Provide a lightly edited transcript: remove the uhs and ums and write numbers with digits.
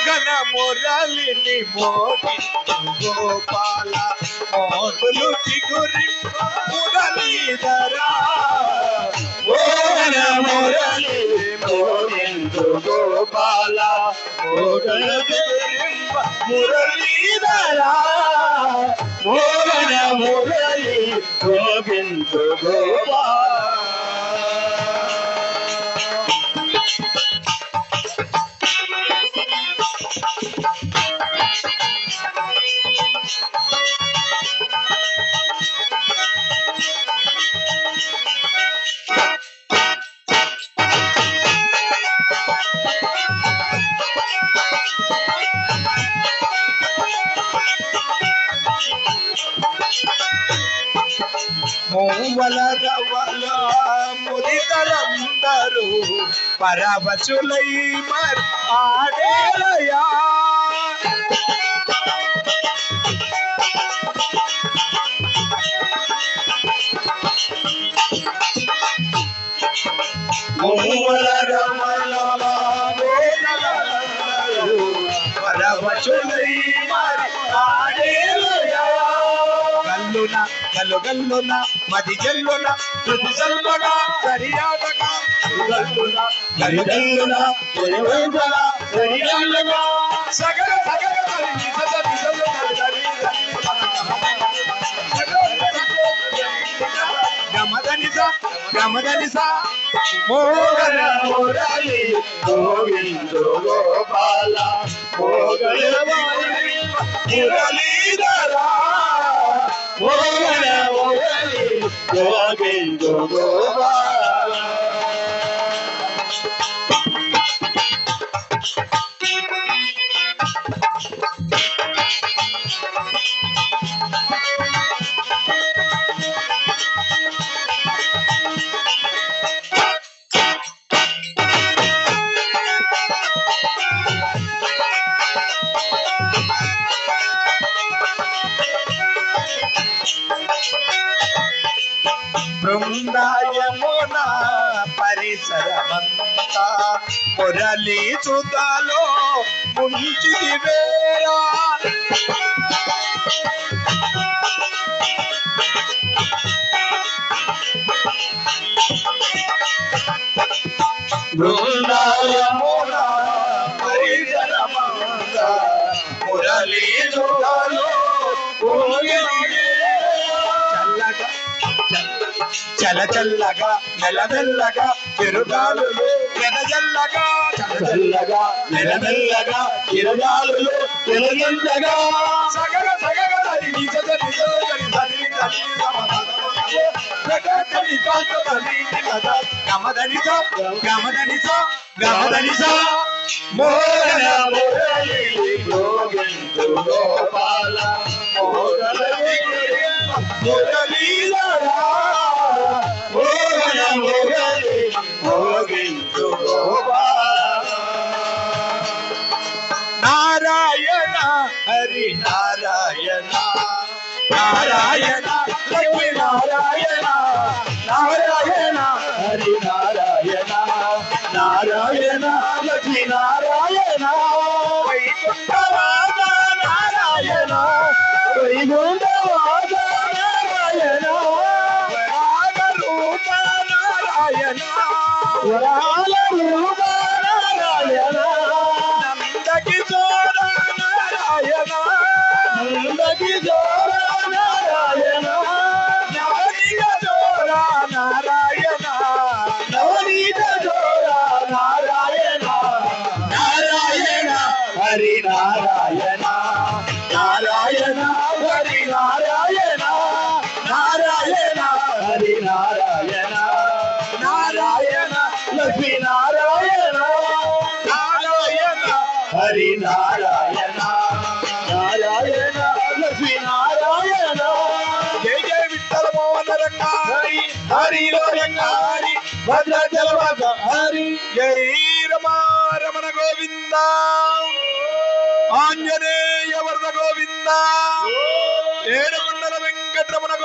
మోగన మురళిని మోగి గోపాల మోతులు చిగురింప మురళీధరా మోగన మురళిని మోగిందు గోపాల మోగన చిగురింప మురళీధరా మోగన మురళి మోగిందు గోపాల. మూవల రవల ముదితలందరూ పరవశులై మరి ఆడేలయా మూవల రవల ముదితలందరూ పరవశులై మరి ఆడేలయా గల్లున మది జల్లున శృతి సల్లున సరియాటక గల్లున గల్లున గల్లున సరియాటక సగల సగల గమదనిస మోగన మురళి గోవిందో గోపాల మోగన మురళీధరా మోగన మురళి గోవిందో గోపాల. బృందాయమున పరిసరమంతా మురళీ సుధాలో ముంచిది వేరా బృందాయమున పరిసరమంతా మురళీ సుధాలో చల్ల చల్లగా మెల్లమెల్లగా చిరుగాలులు వెనజల్లగా చల్లగా మెల్లమెల్లగా చిరుగాలులు వెనజల్లగా సగల సగల గమదనిస మోగన మురళి గోవిందో గోపాల మోగన మురళీధరా మోగన మురళి గోవిందో గోపాల. నారాయణ హరి నారాయణ నారాయణ లక్ష్మీ నారాయణ నారాయణ హరి నారాయణ నారాయణ లక్ష్మీ నారాయణ వైకుంఠవాద నారాయణ వైకుంఠవాద నారాయణ వరాల రూప నారాయణ వరాల రూప నారాయణ నందకి జోడ నారాయణ నందకి జోడ నారాయణ నవనీత జోడ నారాయణ నవనీత జోడ నారాయణ నారాయణ హరి నారాయణ నారాయణ హరి నారాయణ నారాయణ హరి నారాయణ నారాయణ లక్ష్మీ నారాయణ నారాయణ హరి నారాయణ నారాయణ లక్ష్మీ నారాయణ. జయ జయ విఠల మోహన రంగ హరి హరిలో రంగ హరి భద్రాచల హరి జై రమా రమణ గోవింద ఆంజనేయ వరద గోవింద ఏడుకొండల వెంకటరమణ